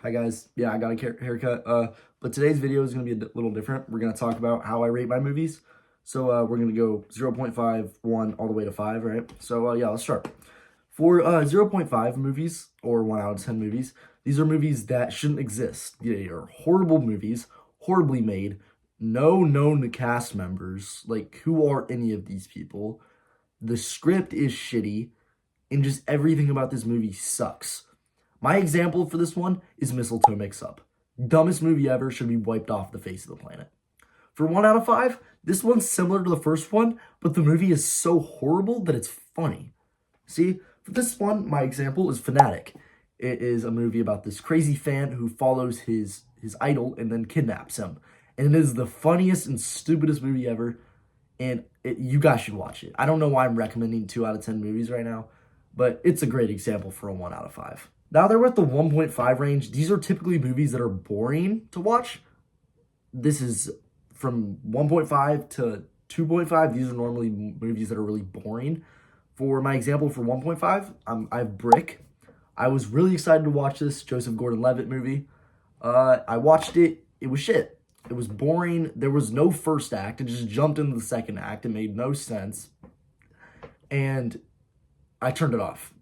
Hi guys, yeah, I got a haircut. But today's video is gonna be a little different. We're gonna talk about how I rate my movies. So we're gonna go 0.5, 1, all the way to 5, right? So yeah, let's start. For 0.5 movies, or 1 out of 10 movies, these are movies that shouldn't exist. They are horrible movies, horribly made, no known cast members. Like, who are any of these people? The script is shitty, and just everything about this movie sucks. My example for this one is Mistletoe Mix-Up. Dumbest movie ever, should be wiped off the face of the planet. For 1 out of 5, this one's similar to the first one, but the movie is so horrible that it's funny. See, for this one, my example is Fanatic. It is a movie about this crazy fan who follows his idol and then kidnaps him. And it is the funniest and stupidest movie ever, and you guys should watch it. I don't know why I'm recommending 2 out of 10 movies right now, but it's a great example for a 1 out of 5. Now that we're at the 1.5 range, these are typically movies that are boring to watch. This is from 1.5 to 2.5. These are normally movies that are really boring. For my example for 1.5, I have Brick. I was really excited to watch this Joseph Gordon-Levitt movie. I watched it. It was shit. It was boring. There was no first act. It just jumped into the second act. It made no sense. And I turned it off.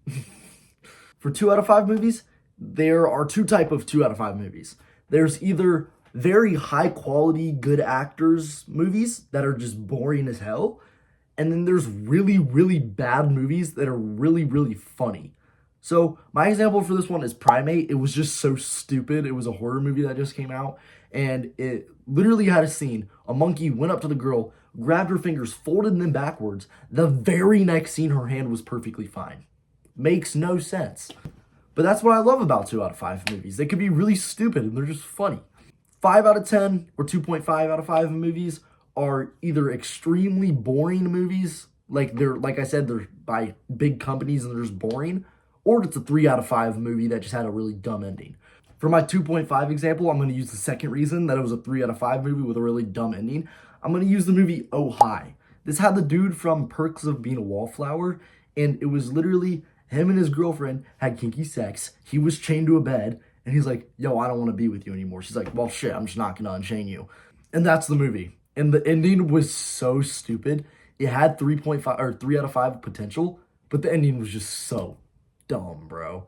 For 2 out of 5 movies, there are two type of 2 out of 5 movies. There's either very high quality, good actors movies that are just boring as hell. And then there's really, really bad movies that are really, really funny. So my example for this one is Primate. It was just so stupid. It was a horror movie that just came out. And it literally had a scene. A monkey went up to the girl, grabbed her fingers, folded them backwards. The very next scene, her hand was perfectly fine. Makes no sense. But that's what I love about 2 out of 5 movies. They could be really stupid and they're just funny. 5 out of 10 or 2.5 out of 5 movies are either extremely boring movies, like I said, they're by big companies and they're just boring, or it's a 3 out of 5 movie that just had a really dumb ending. For my 2.5 example, I'm going to use the second reason that it was a 3 out of 5 movie with a really dumb ending. I'm going to use the movie Oh Hi. This had the dude from Perks of Being a Wallflower, and it was literally him and his girlfriend had kinky sex. He was chained to a bed, and he's like, yo, I don't want to be with you anymore. She's like, well, shit, I'm just not going to unchain you. And that's the movie. And the ending was so stupid. It had 3.5 or 3 out of 5 potential, but the ending was just so dumb, bro.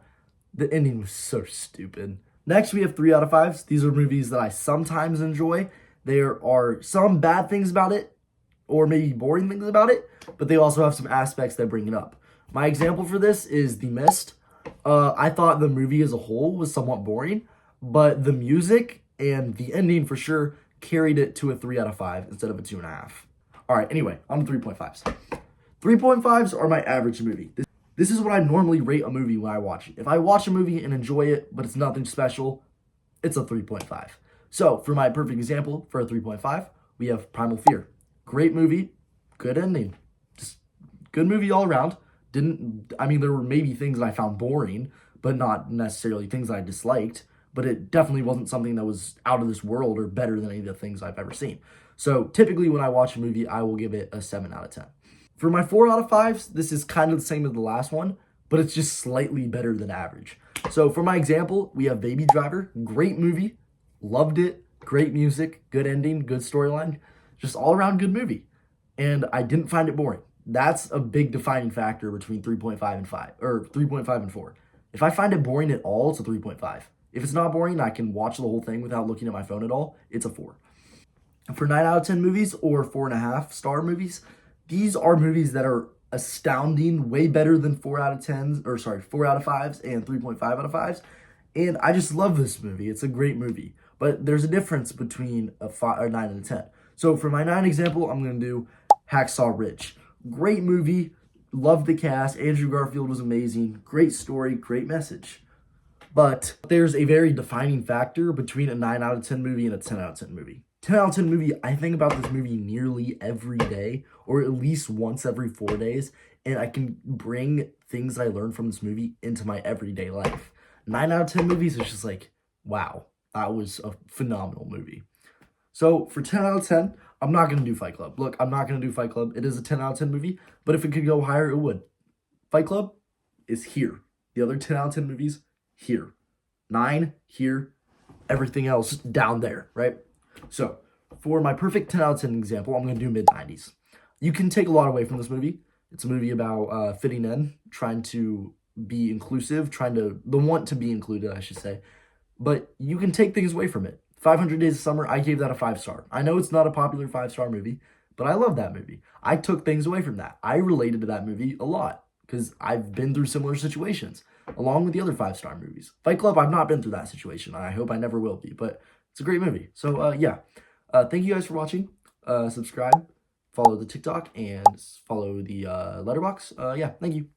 The ending was so stupid. Next, we have 3 out of 5s. These are movies that I sometimes enjoy. There are some bad things about it, or maybe boring things about it, but they also have some aspects that bring it up. My example for this is The Mist. I thought the movie as a whole was somewhat boring, but the music and the ending for sure carried it to a 3 out of 5 instead of a 2.5. All right, anyway, on to 3.5s. 3.5s are my average movie. This is what I normally rate a movie when I watch it. If I watch a movie and enjoy it, but it's nothing special, it's a 3.5. So, for my perfect example for a 3.5, we have Primal Fear. Great movie, good ending. Just good movie all around. There were maybe things that I found boring, but not necessarily things that I disliked. But it definitely wasn't something that was out of this world or better than any of the things I've ever seen. So typically when I watch a movie, I will give it a 7 out of 10. For my 4 out of 5s, this is kind of the same as the last one, but it's just slightly better than average. So for my example, we have Baby Driver. Great movie. Loved it. Great music. Good ending. Good storyline. Just all around good movie. And I didn't find it boring. That's a big defining factor between 3.5 and 5, or 3.5 and 4. If I find it boring at all, it's a 3.5. If it's not boring, I can watch the whole thing without looking at my phone at all, it's a 4. For 9 out of 10 movies or 4.5 star movies, these are movies that are astounding, way better than 4 out of 10s, or sorry, 4 out of 5s and 3.5 out of 5s. And I just love this movie. It's a great movie. But there's a difference between a 5 or 9 and a 10. So for my 9 example, I'm going to do Hacksaw Ridge. Great movie. Loved the cast. Andrew Garfield was amazing. Great story. Great message. But there's a very defining factor between a 9 out of 10 movie and a 10 out of 10 movie. 10 out of 10 movie, I think about this movie nearly every day, or at least once every 4 days, and I can bring things I learned from this movie into my everyday life. 9 out of 10 movies is just like, wow, that was a phenomenal movie. So for 10 out of 10, I'm not going to do Fight Club. Look, I'm not going to do Fight Club. It is a 10 out of 10 movie, but if it could go higher, it would. Fight Club is here. The other 10 out of 10 movies, here. 9 here, everything else down there, right? So for my perfect 10 out of 10 example, I'm going to do mid-90s. You can take a lot away from this movie. It's a movie about fitting in, trying to be inclusive, the want to be included, I should say. But you can take things away from it. 500 Days of Summer, I gave that a 5-star. I know it's not a popular 5-star movie, but I love that movie. I took things away from that. I related to that movie a lot because I've been through similar situations, along with the other 5-star movies. Fight Club, I've not been through that situation. I hope I never will be, but it's a great movie. So, yeah. Thank you guys for watching. Subscribe, follow the TikTok, and follow the Letterboxd. Yeah, thank you.